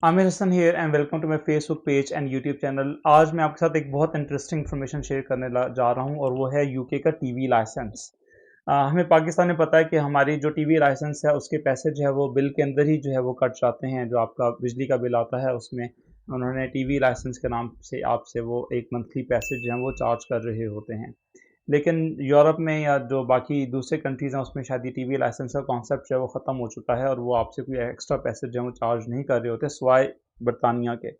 Aamir Hasan here and welcome to my Facebook page and YouTube channel. आज मैं आपके साथ एक बहुत इंटरेस्टिंग इन्फॉर्मेशन शेयर करने जा रहा हूं और वो है यूके का टीवी लाइसेंस। हमें पाकिस्तान में पता है कि हमारी जो टीवी लाइसेंस है उसके पैसे जो है वो बिल के अंदर ही जो है वो कट जाते हैं। जो आपका बिजली का बिल आता है उसमें उन्होंने टीवी लाइसेंस के नाम से आपसे वो एक मंथली पैसे जो हैं वो चार्ज कर रहे होते हैं। लेकिन यूरोप में या जो बाकी दूसरे कंट्रीज़ हैं उसमें शायद ये टीवी लाइसेंस का कॉन्सेप्ट जो है वो ख़त्म हो चुका है और वो आपसे कोई एक्स्ट्रा पैसे जो है वो चार्ज नहीं कर रहे होते सिवाय बरतानिया के।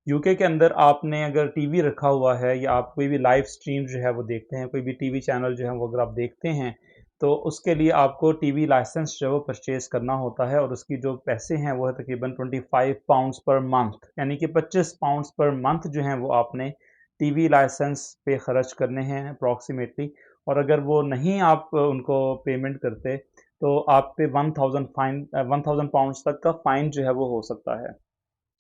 यूके के अंदर आपने अगर टीवी रखा हुआ है या आप कोई भी लाइव स्ट्रीम जो है वो देखते हैं, कोई भी टीवी चैनल जो है वो अगर आप देखते हैं, तो उसके लिए आपको टीवी लाइसेंस जो है वो परचेज़ करना होता है और उसकी जो पैसे हैं वो है तकरीबन 25 पाउंड्स पर मंथ, यानी कि 25 पाउंड्स पर मंथ जो हैं वो आपने टीवी लाइसेंस पे खर्च करने हैं अप्रॉक्सिमेटली। और अगर वो नहीं आप उनको पेमेंट करते तो आप पे 1000 पाउंड्स तक का फ़ाइन जो है वो हो सकता है।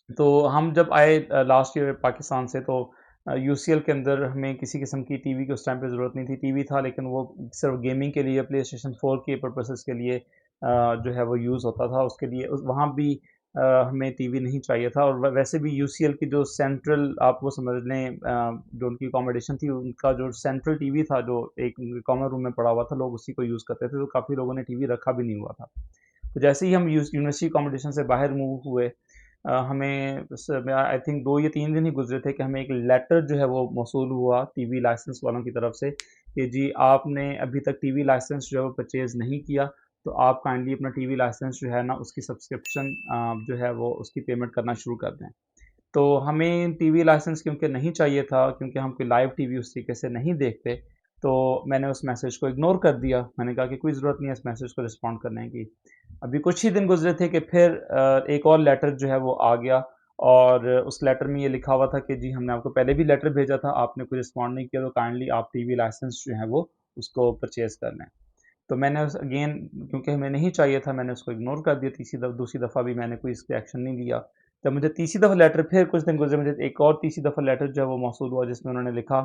तो हम जब आए लास्ट ईयर पाकिस्तान से, तो यूसीएल के अंदर हमें किसी किस्म की टीवी की उस टाइम पे ज़रूरत नहीं थी। टीवी था लेकिन वो सिर्फ गेमिंग के लिए, प्ले स्टेशन 4 के पर्पसेस के लिए जो है वो यूज़ होता था। उसके लिए वहाँ भी हमें टीवी नहीं चाहिए था। और वैसे भी यूसीएल की जो सेंट्रल, आप वो समझ लें, जो उनकी अकोमोडेशन थी, उनका जो सेंट्रल टीवी था जो एक कॉमन रूम में पड़ा हुआ था, लोग उसी को यूज़ करते थे, तो काफ़ी लोगों ने टीवी रखा भी नहीं हुआ था। तो जैसे ही हम यूनिवर्सिटी अकोमोडेशन से बाहर मूव हुए, हमें आई थिंक 2 या 3 दिन ही गुज़रे थे कि हमें एक लेटर जो है वो मौसूल हुआ टीवी लाइसेंस वालों की तरफ से कि जी आपने अभी तक टीवी लाइसेंस जो है वो परचेज़ नहीं किया, तो आप काइंडली अपना टीवी लाइसेंस जो है ना उसकी सब्सक्रिप्शन जो है वो उसकी पेमेंट करना शुरू कर दें। तो हमें टीवी लाइसेंस क्योंकि नहीं चाहिए था, क्योंकि हम कोई लाइव टीवी उस तरीके से नहीं देखते, तो मैंने उस मैसेज को इग्नोर कर दिया। मैंने कहा कि कोई ज़रूरत नहीं है इस मैसेज को रिस्पॉन्ड करने की। अभी कुछ ही दिन गुज़रे थे कि फिर एक और लेटर जो है वो आ गया और उस लेटर में ये लिखा हुआ था कि जी हमने आपको पहले भी लेटर भेजा था, आपने कोई रिस्पॉन्ड नहीं किया, तो काइंडली आप टीवी लाइसेंस जो है वो उसको परचेज़ कर लें। तो मैंने उस अगेन, क्योंकि हमें नहीं चाहिए था, मैंने उसको इग्नोर कर दिया। दूसरी दफ़ा भी मैंने कोई इस पे एक्शन नहीं लिया। जब मुझे तीसरी दफ़ा लेटर, फिर कुछ दिन गुज़रे, मुझे एक और तीसरी दफ़ा लेटर जो है वो मौसूल हुआ जिसमें उन्होंने लिखा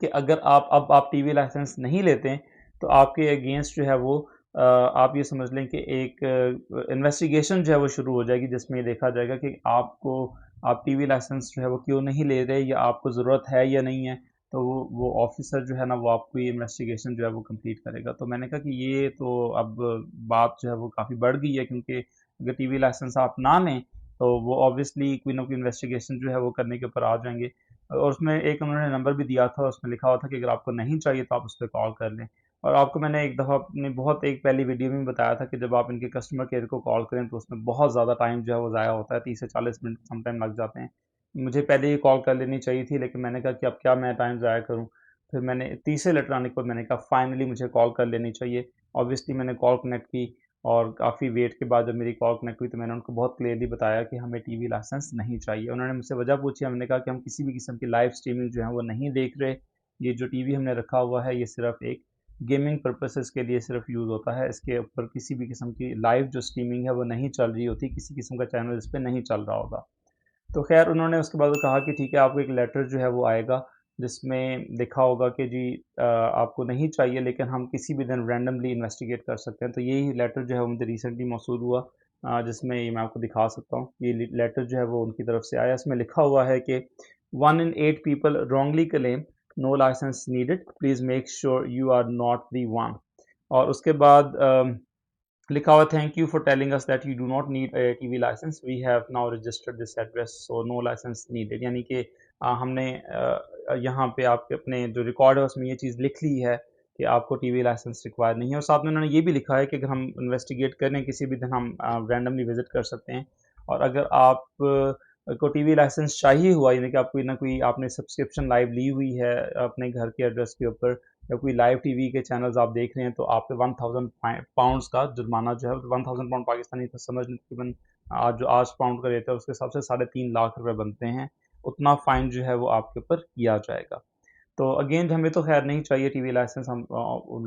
कि अगर आप टीवी लाइसेंस नहीं लेते हैं, तो आपके अगेंस्ट जो है वो आप ये समझ लें कि एक इन्वेस्टिगेशन जो है वो शुरू हो जाएगी, जिसमें ये देखा जाएगा कि आप टीवी लाइसेंस जो है वो क्यों नहीं ले रहे या आपको ज़रूरत है या नहीं है। तो वो ऑफिसर जो है ना वो आपको ये इन्वेस्टिगेशन जो है वो कंप्लीट करेगा। तो मैंने कहा कि ये तो अब बात जो है वो काफ़ी बढ़ गई है, क्योंकि अगर टीवी लाइसेंस आप ना लें तो वो ऑब्वियसली कोई ना कोई इन्वेस्टिगेशन जो है वो करने के ऊपर आ जाएंगे। और उसमें एक उन्होंने नंबर भी दिया था, उसमें लिखा हुआ था कि अगर आपको नहीं चाहिए तो आप उस पर कॉल कर लें। और आपको मैंने एक दफ़ा अपनी बहुत एक पहली वीडियो में बताया था कि जब आप इनके कस्टमर केयर को कॉल करें तो उसमें बहुत ज़्यादा टाइम जो है वो ज़ाया होता है, 30 से 40 मिनट समटाइम लग जाते हैं। मुझे पहले ही कॉल कर लेनी चाहिए थी, लेकिन मैंने कहा कि अब क्या मैं टाइम ज़ाया करूँ। फिर मैंने तीसरे लेटर आने के बाद मैंने कहा फाइनली मुझे कॉल कर लेनी चाहिए। ऑब्वियसली मैंने कॉल कनेक्ट की और काफ़ी वेट के बाद जब मेरी कॉल कनेक्ट हुई तो मैंने उनको बहुत क्लियरली बताया कि हमें टीवी लाइसेंस नहीं चाहिए। उन्होंने मुझसे वजह पूछी, हमने कहा कि हम किसी भी किस्म की लाइव स्ट्रीमिंग जो है वो नहीं देख रहे। ये जो टीवी हमने रखा हुआ है ये सिर्फ एक गेमिंग पर्पसेस के लिए सिर्फ यूज़ होता है। इसके ऊपर किसी भी किस्म की लाइव जो स्ट्रीमिंग है वो नहीं चल रही होती, किसी किस्म का चैनल इस पे नहीं चल रहा होता। तो ख़ैर उन्होंने उसके बाद कहा कि ठीक है, आपको एक लेटर जो है वो आएगा जिसमें लिखा होगा कि जी आपको नहीं चाहिए लेकिन हम किसी भी दिन रैंडमली इन्वेस्टिगेट कर सकते हैं। तो यही लेटर जो है वो मुझे रिसेंटली मौसूल हुआ, जिसमें ये मैं आपको दिखा सकता हूँ। ये लेटर जो है वो उनकी तरफ से आया। इसमें लिखा हुआ है कि 1 in 8 people wrongly claim no license needed, please make sure you are not the one। और उसके बाद लिखा हुआ, thank you for telling us that you do not need a TV licence, we have now registered this address so no licence needed. यानी कि हमने यहाँ पे आपके अपने जो रिकॉर्ड है उसमें ये चीज़ लिख ली है कि आपको टीवी लाइसेंस रिक्वायर नहीं है। और साथ में उन्होंने ये भी लिखा है कि अगर हम इन्वेस्टिगेट करें किसी भी दिन हम रैंडमली विजिट कर सकते हैं। और अगर आप को टीवी लाइसेंस चाहिए हुआ, यानी कि आप कोई ना कोई आपने सब्सक्रिप्शन लाइव ली हुई है अपने घर के एड्रेस के ऊपर, या कोई लाइव टीवी के चैनल्स आप देख रहे हैं, तो आप पे 1000 पाउंड्स का जुर्माना जो है, 1000 पाउंड पाकिस्तानी तो समझ लें तकरीबन आज पाउंड का रेट है उसके हिसाब से 3.5 लाख रुपए बनते हैं। उतना फ़ाइन जो है वो आपके ऊपर किया जाएगा। तो अगेन हमें तो खैर नहीं चाहिए टीवी लाइसेंस, हम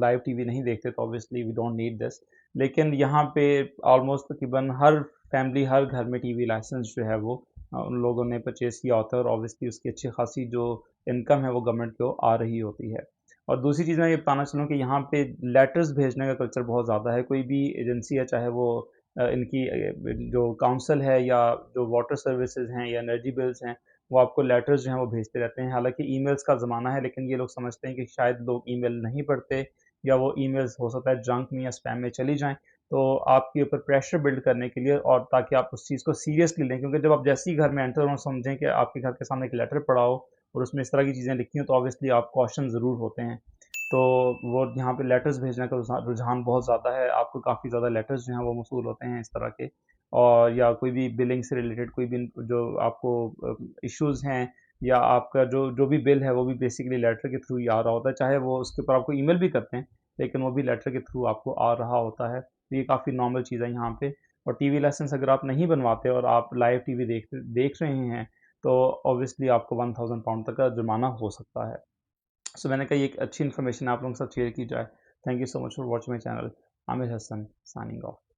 लाइव टीवी नहीं देखते, तो obviously we don't need this. लेकिन यहाँ पे ऑलमोस्ट तकरीबन हर फैमिली, हर घर में टीवी लाइसेंस जो है वो उन लोगों ने परचेज़ किया होता है और ऑब्वियसली उसकी अच्छी खासी जो इनकम है वो गवर्नमेंट को आ रही होती है। और दूसरी चीज़ मैं ये बताना चलूँ कि यहाँ पे लेटर्स भेजने का कल्चर बहुत ज़्यादा है। कोई भी एजेंसी है, चाहे वो इनकी जो काउंसिल है या जो वाटर सर्विसेज हैं या एनर्जी बिल्स हैं, वो आपको लेटर्स जो हैं वो भेजते रहते हैं। हालाँकि ईमेल्स का ज़माना है, लेकिन ये लोग समझते हैं कि शायद लोग ईमेल नहीं पढ़ते या वो ईमेल्स हो सकता है जंक में या स्पैम में चली जाएँ। तो आपके ऊपर प्रेशर बिल्ड करने के लिए और ताकि आप उस चीज़ को सीरियसली लें, क्योंकि जब आप जैसे ही घर में एंटर हो समझें कि आपके घर के सामने एक लेटर पड़ा हो और उसमें इस तरह की चीज़ें लिखी हों, तो ऑब्वियसली आप कॉशन ज़रूर होते हैं। तो वो यहाँ पे लेटर्स भेजने का रुझान बहुत ज़्यादा है, आपको काफ़ी ज़्यादा लेटर्स जो हैं वो मौसूल होते हैं इस तरह के। और या कोई भी बिलिंग से रिलेटेड कोई भी जो आपको इश्यूज़ हैं या आपका जो जो भी बिल है वो भी बेसिकली लेटर के थ्रू ही आ रहा होता है, चाहे वो उसके ऊपर आपको ईमेल भी करते हैं, लेकिन वो भी लेटर के थ्रू आपको आ रहा होता है। तो ये काफ़ी नॉर्मल चीज़ है यहाँ पे। और टीवी लाइसेंस अगर आप नहीं बनवाते और आप लाइव टीवी देख रहे हैं, तो ऑब्वियसली आपको £1000 तक का जुर्माना हो सकता है। सो मैंने कहा ये एक अच्छी इन्फॉर्मेशन आप लोगों के साथ शेयर की जाए। Thank you so much for watching my channel. Aamir Hasan signing of.